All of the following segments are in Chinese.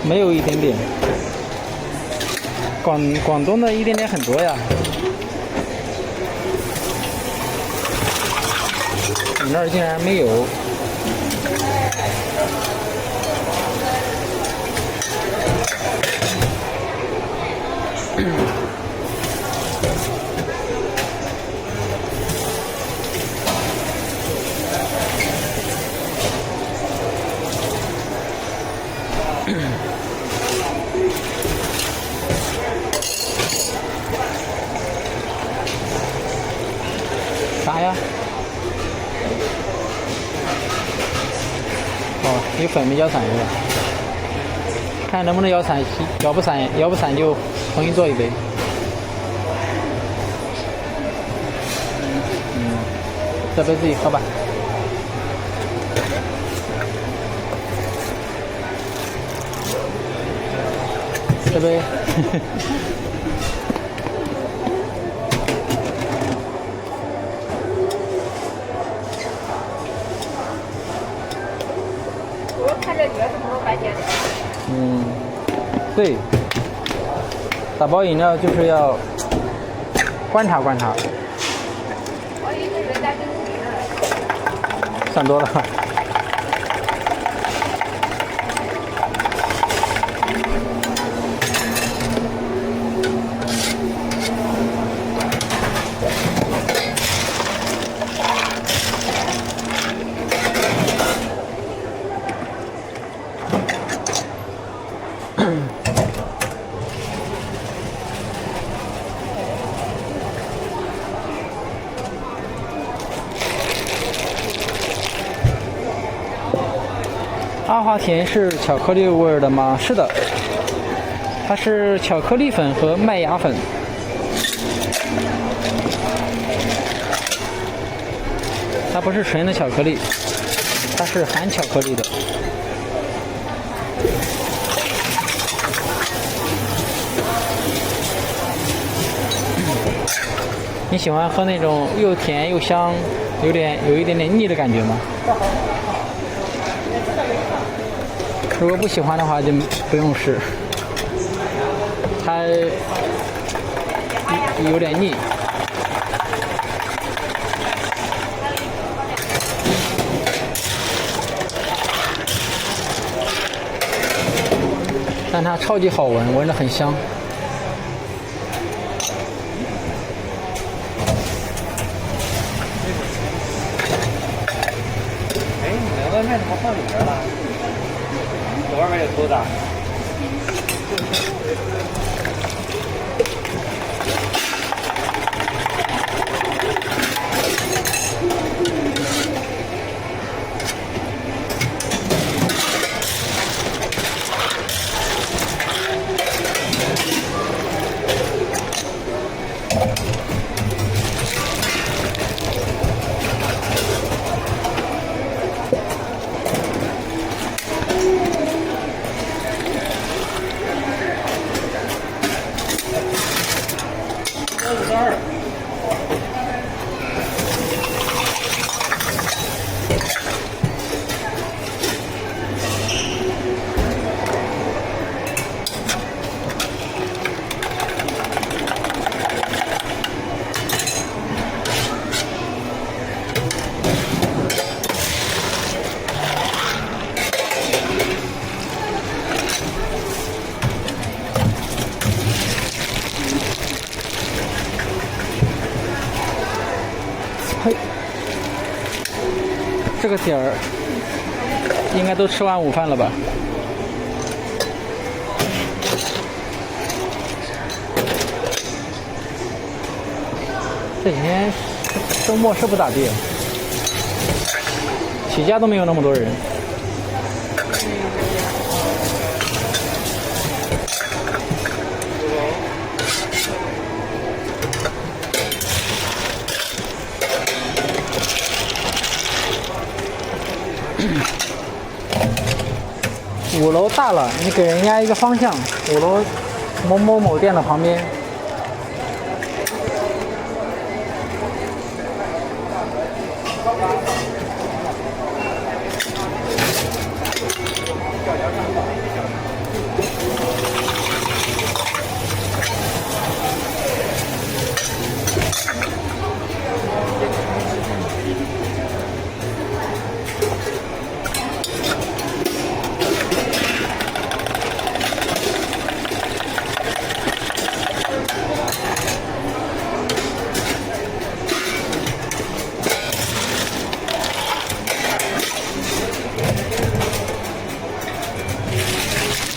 没有一点点。广东的一点点很多呀。你那儿竟然没有。啥呀？哦，有粉没摇散是吧？看能不能摇散，摇不散就重新做一杯。这杯自己喝吧。这杯。对，打包饮料就是要观察观察。想多了。阿华田是巧克力味的吗？是的，它是巧克力粉和麦芽粉。它不是纯的巧克力，它是含巧克力的。你喜欢喝那种又甜又香，有一点点腻的感觉吗？如果不喜欢的话，就不用试。它有点腻。但它超级好闻，闻着很香。哎，你们外卖怎么放里边了？我外面有偷的。嘿，这个点儿应该都吃完午饭了吧？这几天周末是不咋地，起家都没有那么多人。5楼大了，你给人家一个方向，5楼某某某店的旁边。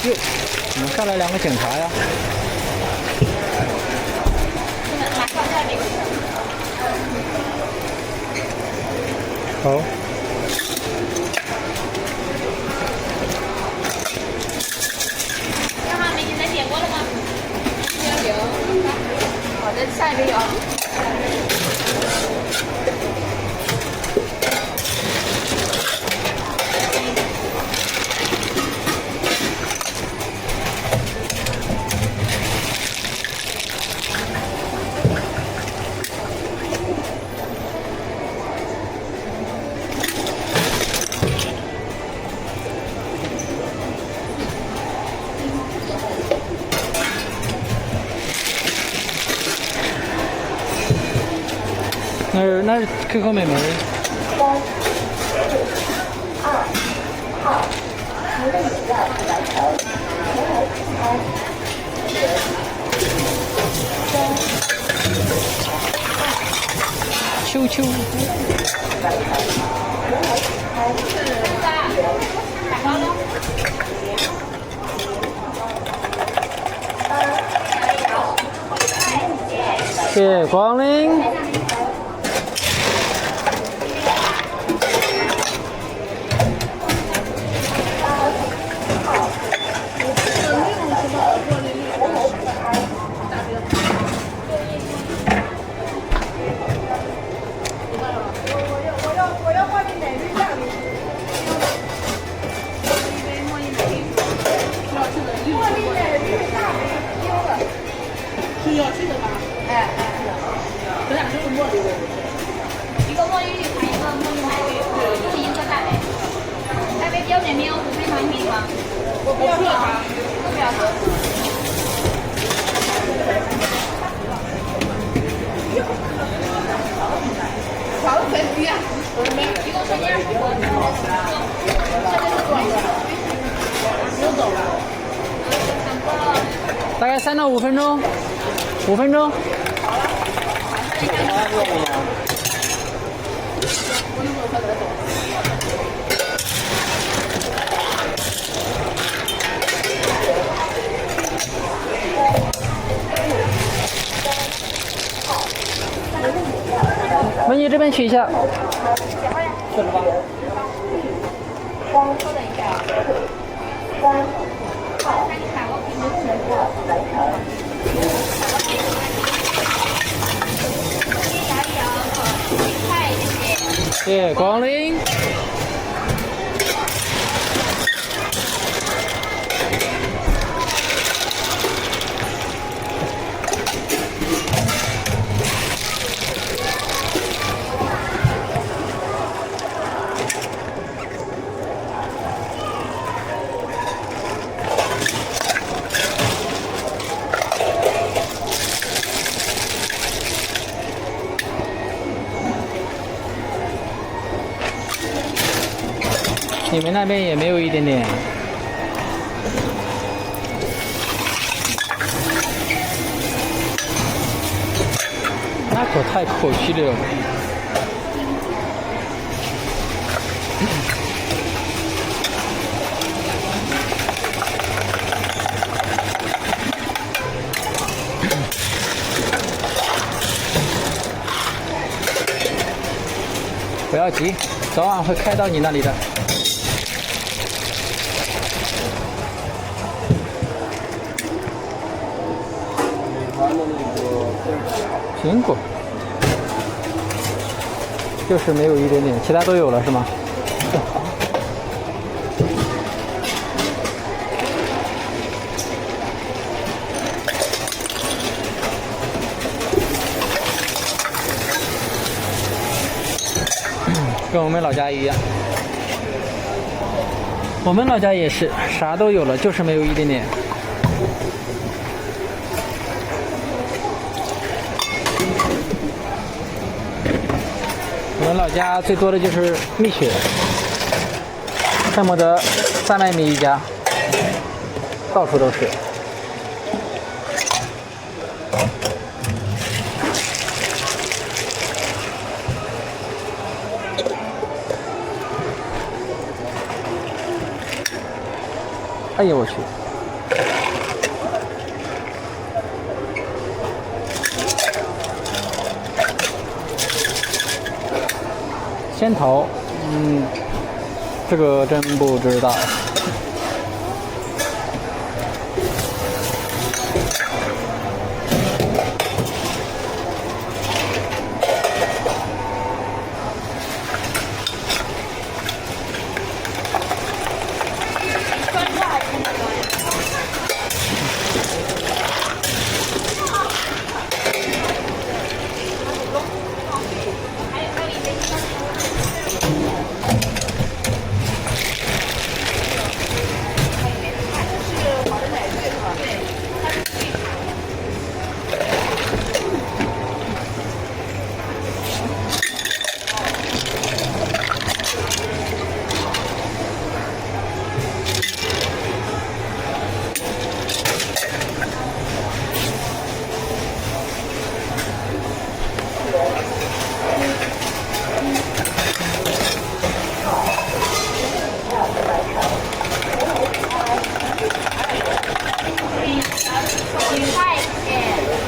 哟，怎么上来2个警察呀？好。干嘛？没来点过了吗？有。好的，下一个有。那是 QQ 妹妹。秋秋。谢谢光临。是要这个吧？哎，这俩就是墨鱼，一个墨鱼还一个墨鱼海鱼，是银色大杯，大杯标点没有5倍糖米吗？我不要糖，不要糖。少了粉鱼啊！一共算你20个，现在是多少个？又走了。大概3到5分钟，5分钟。美女这边取一下。是吧？稍等一下。看你打过屏幕是谢谢光临。你们那边也没有一点点？那可太可惜了。不要急，早晚会开到你那里的。苹果，就是没有一点点，其他都有了是吗？跟我们老家一样，我们老家也是啥都有了，就是没有一点点。我们老家最多的就是蜜雪，恨不得300米一家，到处都是。哎呦我去！仙桃，这个真不知道。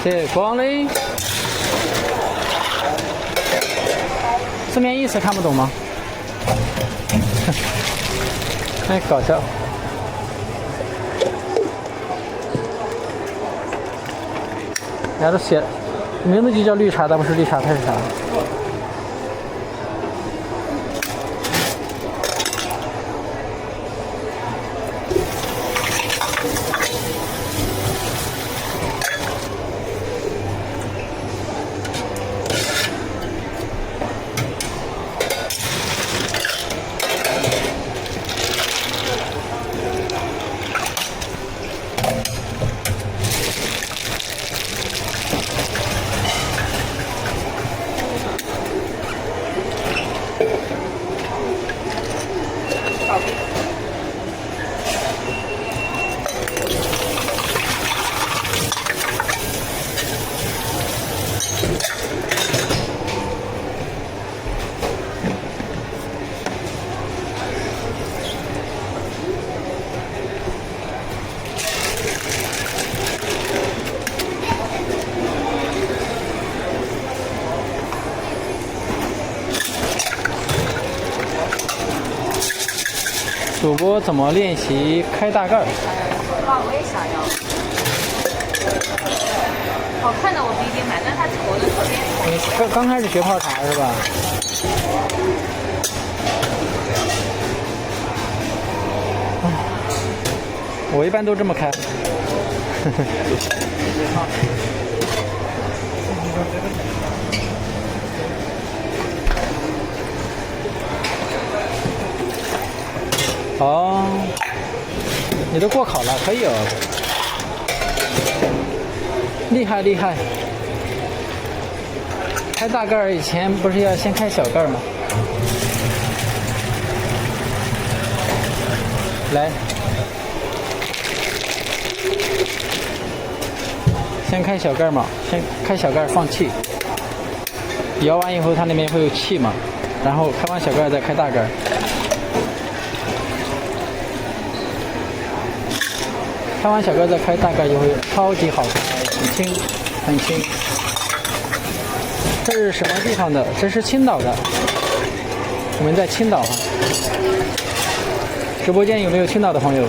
谢谢光临。字面意思看不懂吗？哎，搞笑。人家都写名字就叫绿茶，但不是绿茶，它是啥？主播怎么练习开大盖？哇，我也想要。好看的我不一定买，但它头的特别好。你刚开始学泡茶是吧？我一般都这么开。哦，你都过考了，可以哦，厉害厉害！开大盖以前不是要先开小盖吗？来，先开小盖嘛，先开小盖放气，摇完以后它那边会有气嘛，然后开完小盖再开大盖。开完小盖再开大盖就会超级好开，很轻，很轻。这是什么地方的？这是青岛的。我们在青岛哈。直播间有没有青岛的朋友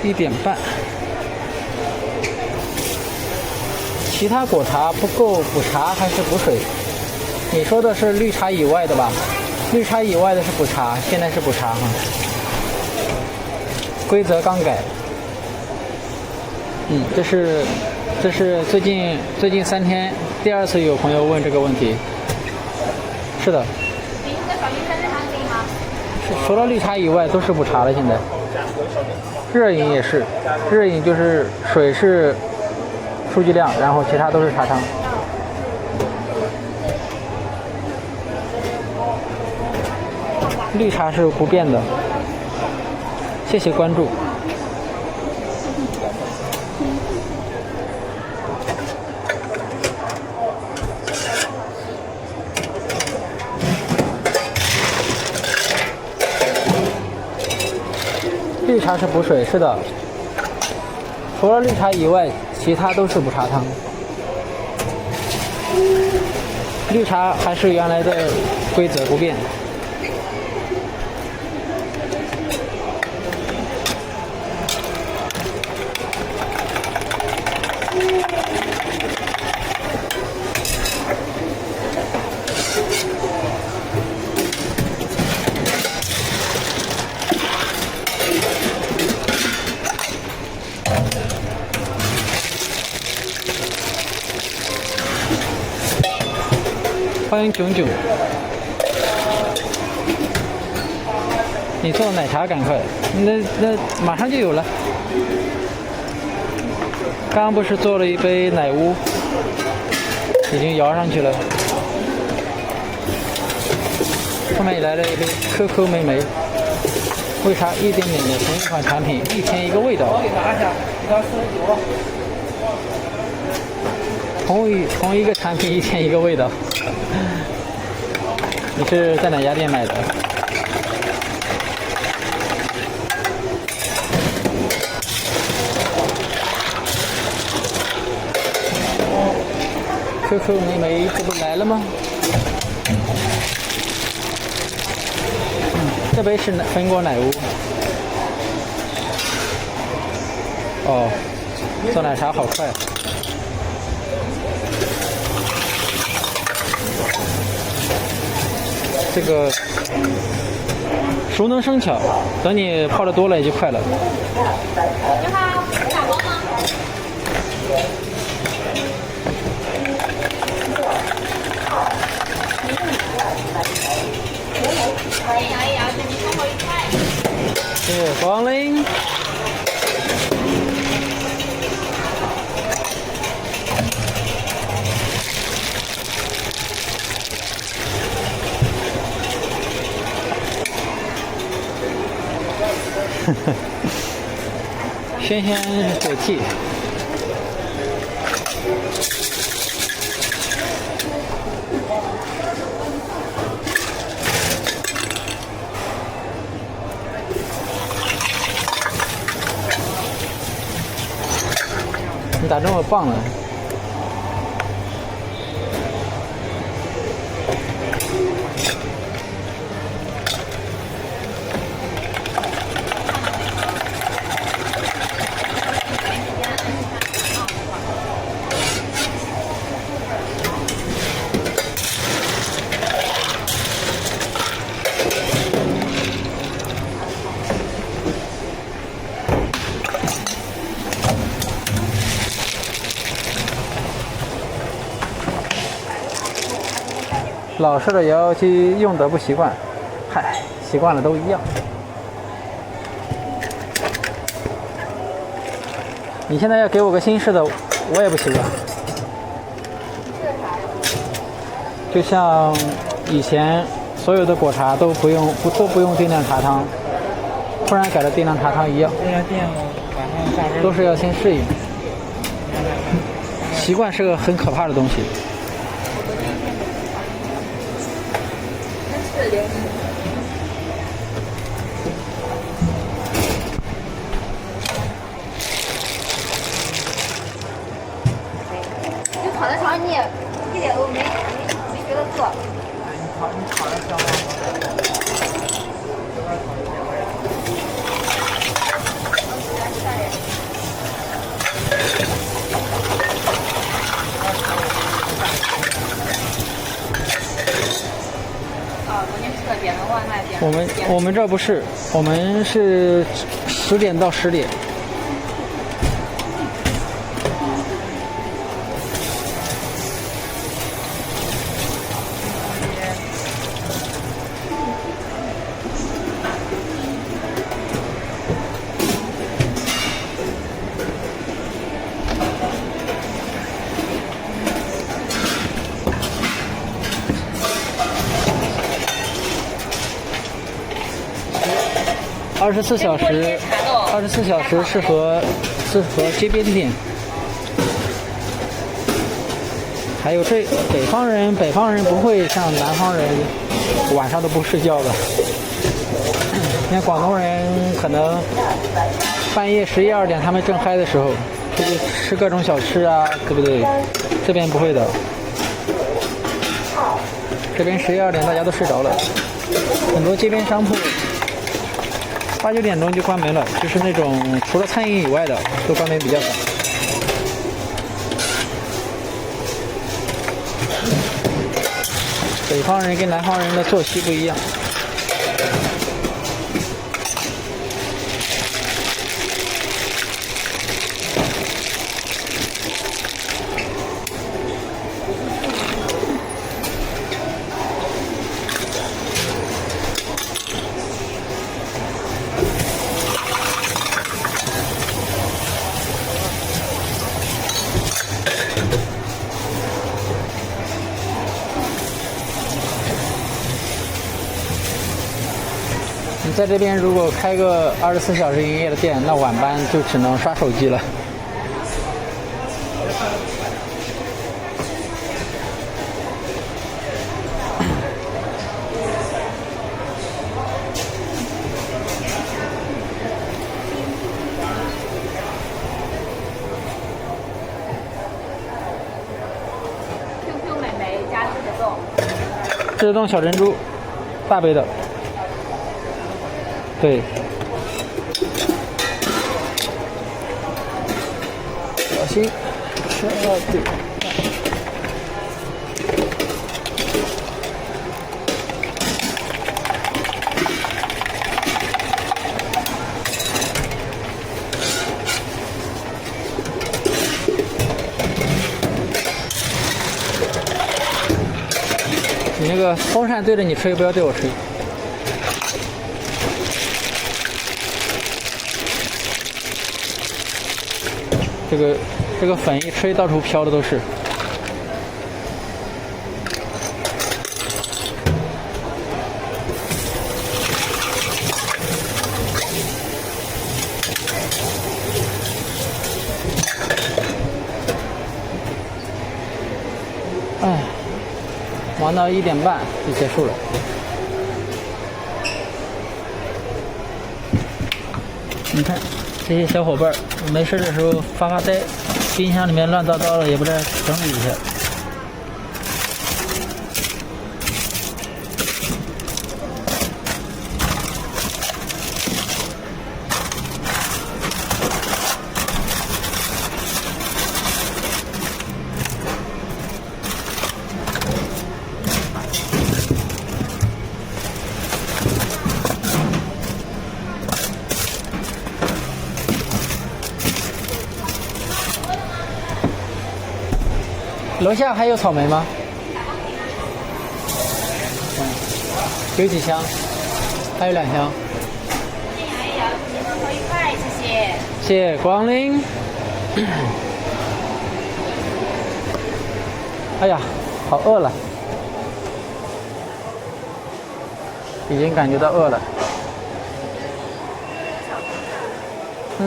？1点半。其他果茶不够补茶还是补水？你说的是绿茶以外的吧？绿茶以外的是补茶，现在是补茶哈。规则刚改。这是最近3天第2次有朋友问这个问题。是的。除了绿茶以外都是补茶了，现在。热饮也是，热饮就是水是数据量，然后其他都是茶汤。绿茶是不变的。谢谢关注。绿茶是补水，是的。除了绿茶以外，其他都是补茶汤。绿茶还是原来的规则不变。欢迎炯炯，你做奶茶赶快，那马上就有了。刚刚不是做了一杯奶乌，已经摇上去了。后面也来了一杯可可莓莓，为啥一点点的同一款产品一天一个味道？我给拿下，你要49。同一个产品一天一个味道。你是在哪家店买的？可可莓莓这不来了吗？这杯是粉果奶乌。哦，做奶茶好快。这个熟能生巧，等你泡的多了也就快了。你好，打包吗？摇一摇，祝你生活愉快。谢谢光临。鲜水气。你咋这么棒呢？老式的摇摇机用得不习惯，嗨，习惯了都一样。你现在要给我个新式的，我也不习惯。就像以前所有的果茶都不用定量茶汤，突然改了定量茶汤一样，这家店晚上下班都是要先适应。习惯是个很可怕的东西。就躺在床上，你也一点都没觉得饿。你烤的香吗？昨天吃的点的外卖点。我们这不是，我们是10点到10点。24小时，24小时适合街边店。还有这北方人不会像南方人晚上都不睡觉的。你看广东人可能半夜11、12点他们正嗨的时候，出去吃各种小吃啊，对不对？这边不会的，这边11、12点大家都睡着了，很多街边商铺8、9点钟就关门了，就是那种除了餐饮以外的都关门比较早。北方人跟南方人的作息不一样。你在这边如果开个24小时营业的店，那晚班就只能刷手机了。QQ 美眉加自动，自动小珍珠，大杯的。对，小心，12点半。你那个风扇对着你吹，不要对我吹。这个粉一吹，到处飘的都是。哎，忙到1点半就结束了。你看。这些小伙伴没事的时候发发呆，冰箱里面乱糟糟的也不知道整理一下。楼下还有草莓吗？有几箱？还有2箱。还有，你们喝一块，谢谢。谢谢光临。哎呀，好饿了，已经感觉到饿了。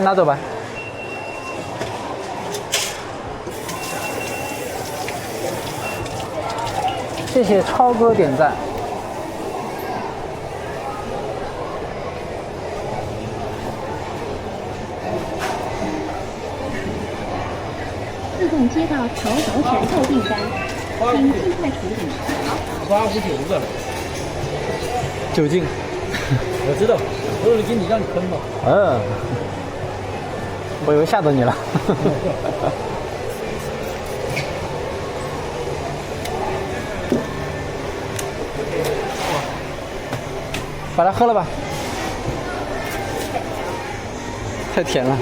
拿走吧。谢谢超哥点赞。自动接到淘宝选购订单，请尽快处理。89个了。酒精。我知道，我是给你让你喷嘛。嗯。我以为吓到你了。把它喝了吧，太甜了。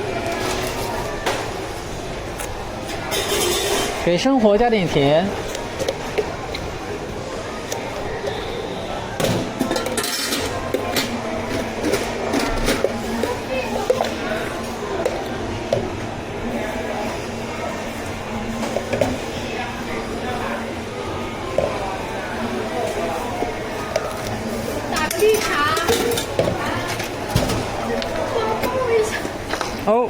给生活加点甜。绿茶。哦。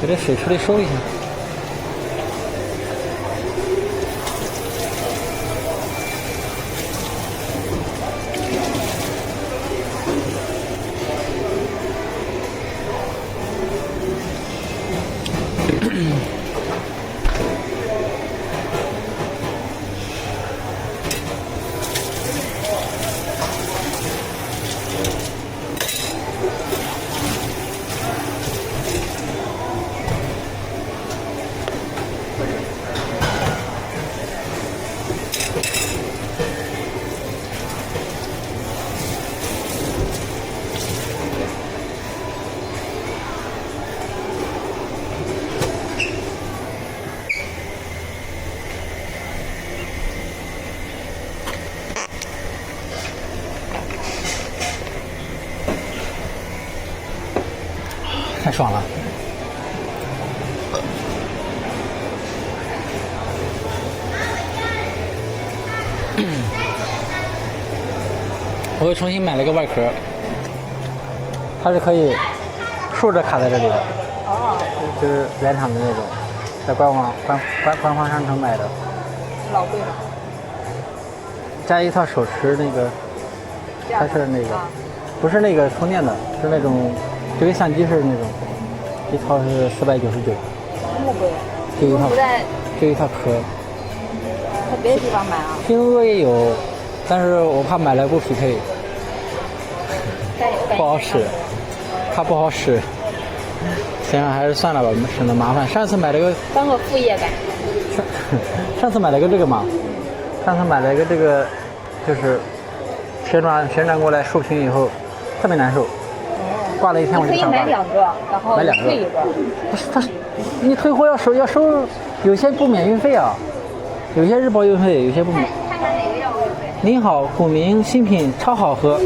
给这水处理收一下。太爽了！我又重新买了个外壳，它是可以竖着卡在这里的，就是原厂的那种，在官方商城买的，老贵了。加一套手持那个，它是那个，不是那个充电的，是那种就跟相机似的那种，一套是499，那么贵？就一套不在，就一套壳。在别的地方买啊？拼多多也有，但是我怕买来不匹配，不好使，怕不好使。行了，还是算了吧，省得麻烦。上次买了个当个副业干。上次买了个这个嘛，上次买了一个这个，就是旋转过来竖屏以后，特别难受。挂了一天我就可以想挂了。买2个，然后买2个退一个。不是他，你退货要收，有些不免运费啊，有些日包运费，有些不免。看看哪个要运费。您好，古茗新品超好喝。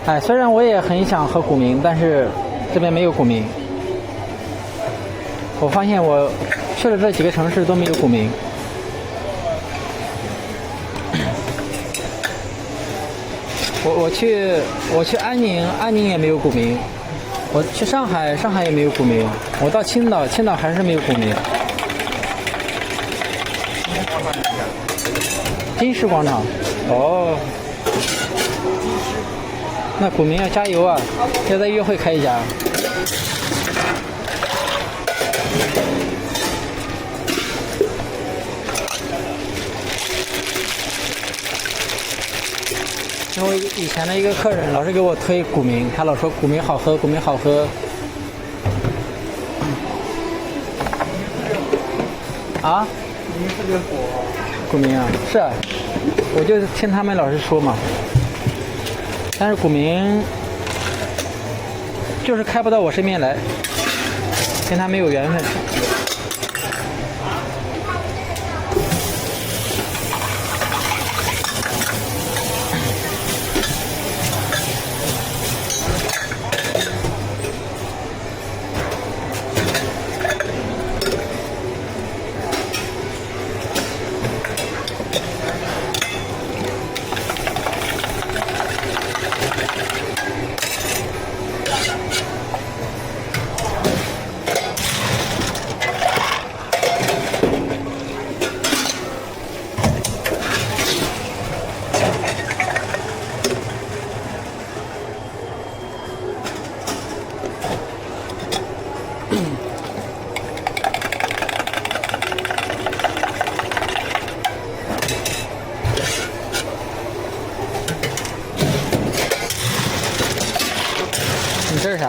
哎，虽然我也很想喝古茗，但是这边没有古茗。我发现我去了这几个城市都没有古茗。我去安宁也没有古茗。我去上海也没有古茗。我到青岛还是没有古茗。金狮广场，哦，那古茗要加油啊，要在约会开一家。因为以前的一个客人老是给我推古茗，他老说古茗好喝，古茗好喝。啊？古茗特别火。古茗啊，是啊，我就听他们老是说嘛。但是古茗就是开不到我身边来，跟他没有缘分。是啥？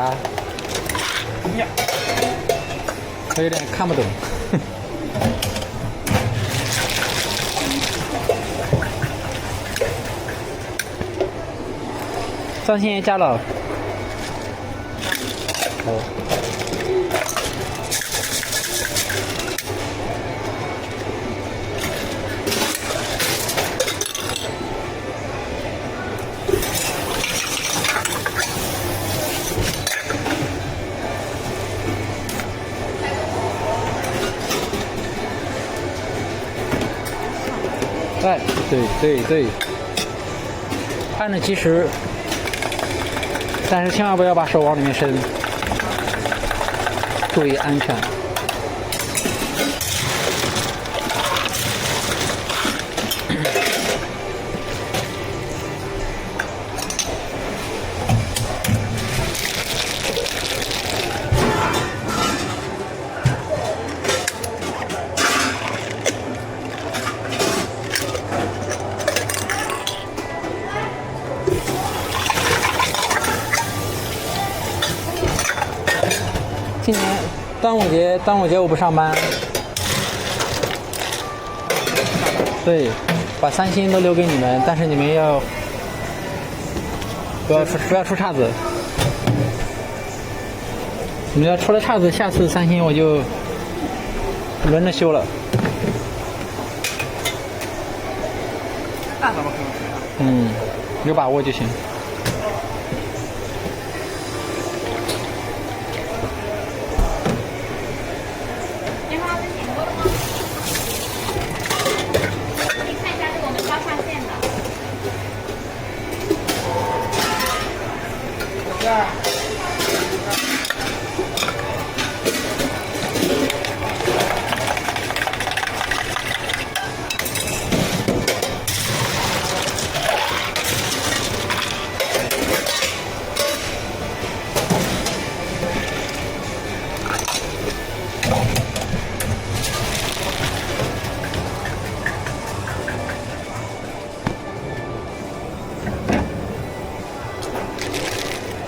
呀，我有点看不懂。张鑫也加了。哦。哎，对，按着计时，但是千万不要把手往里面伸，注意安全。今年端午节我不上班，对，把3星都留给你们，但是你们要不要出岔子，你们要出了岔子，下次3星我就轮着修了。那怎么可能？有把握就行。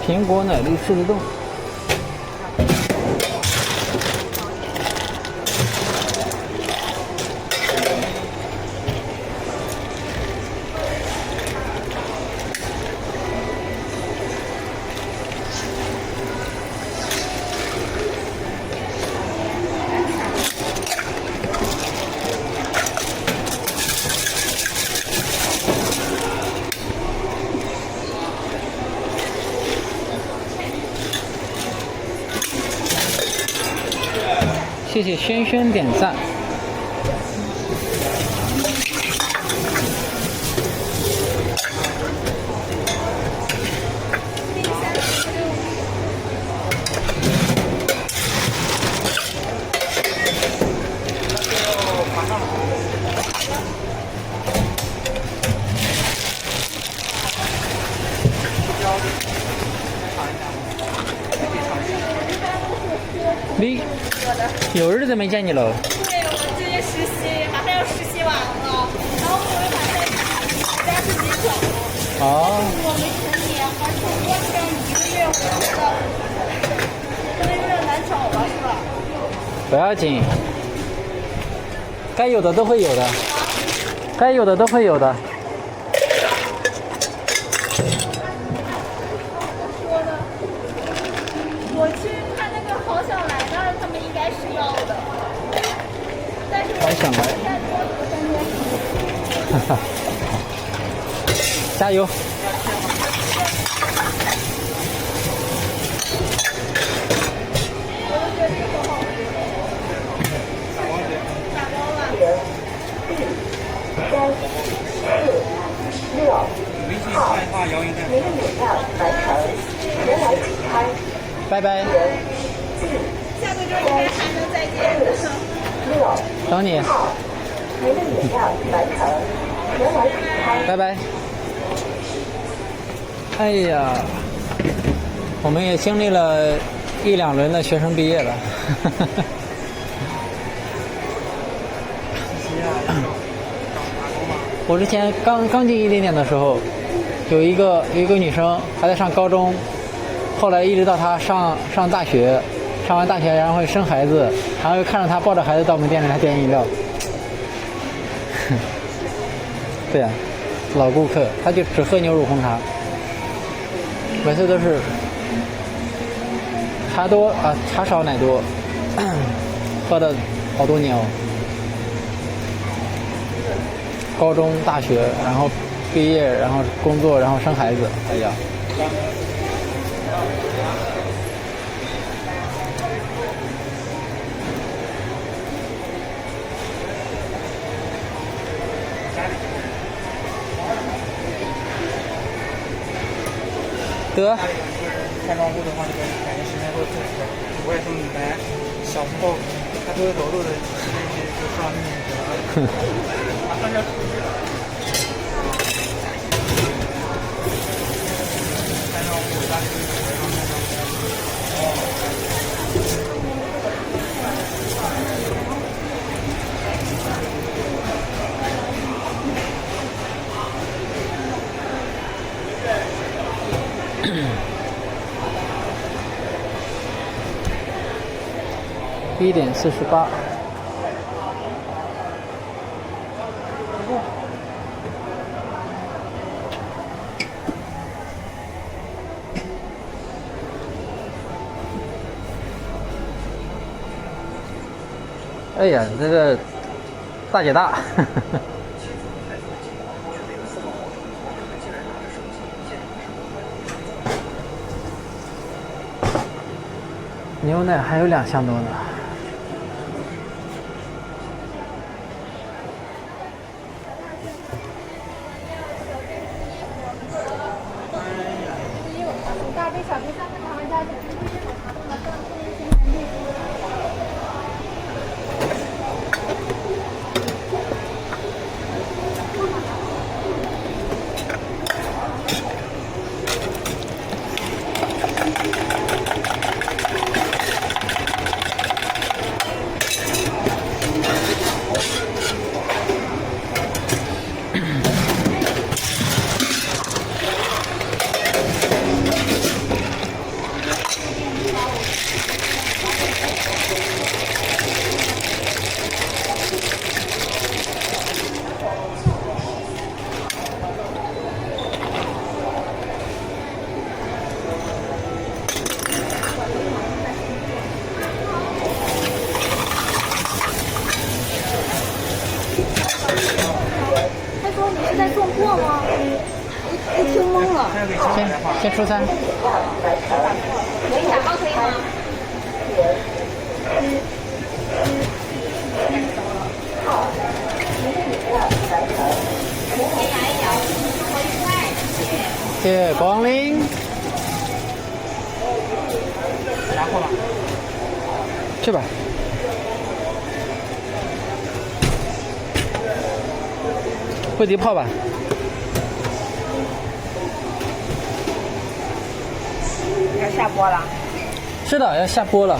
苹果奶绿狮子冻。谢谢轩轩点赞。你有日子没见你了。对，我最近实习，马上要实习完了，然后我又把在家自己走。哦。我没请你，而且我这样1个月，我觉得可能有点难找了，是吧？不要紧，该有的都会有的，该有的都会有的。我去看那个好想来的，他们应该是要的，但是好想来，哈哈，加油！微信电话摇一下。拜拜。下个周应该还能再见的。等你。拜拜。哎呀，我们也经历了1、2轮的学生毕业了。我之前刚进1点点的时候，有一个女生还在上高中，后来一直到他上大学，上完大学然后会生孩子，然后又看着他抱着孩子到我们店里来点饮料。对呀、老顾客，他就只喝牛乳红茶，每次都是茶多啊，茶少奶多，喝了好多年哦。高中、大学，然后毕业，然后工作，然后生孩子，哎呀。得。开窗户的话，就感觉时间都挺长。我也这么来，小时候他都会走路的时间就上那么久。大家出去了。开窗户，家里就开窗1:48。哎呀，这个大姐大。牛奶还有2箱多呢。大杯、小杯3份糖加9。他说你是在送货吗？我听懵了。先出餐。可以打包可以吗？谢谢光临。然后呢？去吧。会滴泡吧？要下播了。是的，要下播了。